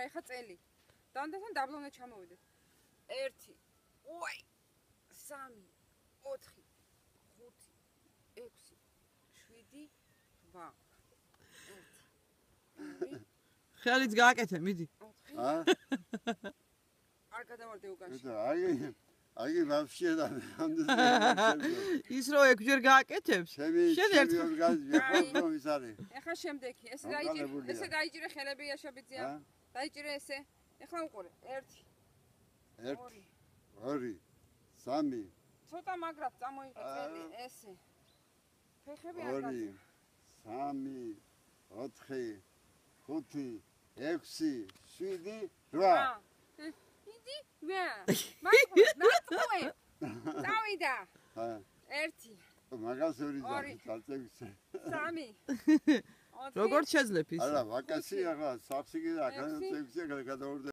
ეხა წელი. დამდასთან დაბლა უნდა ჩამოვიდეთ. 1 უაი 3 4 5 6 7 8 ხელიც გააკეთე, მიდი. არ გადავარდე უკანში. აი ვაფშე და ის რო ექვსჯერ გააკეთებს, შენ ერთ ხომ არის. ეხა შემდეგი, ესე დაიჭირე ხელები იაშობიძია. დაიჭირე ესე. ეხლა უყურე. 1 2 3 ცოტა მაგრად წამოიღე წელი ესე. ფეხები არ გაძლევ. 3 4 5 6 7 8 იდი ვა მაგ დავიდა 1 მაგას ორი წალწევიცე 3 როგორ შეძლებ ის? არა ვაკაცი ახლა საფსიგე და აქ წევიცე გადავარდა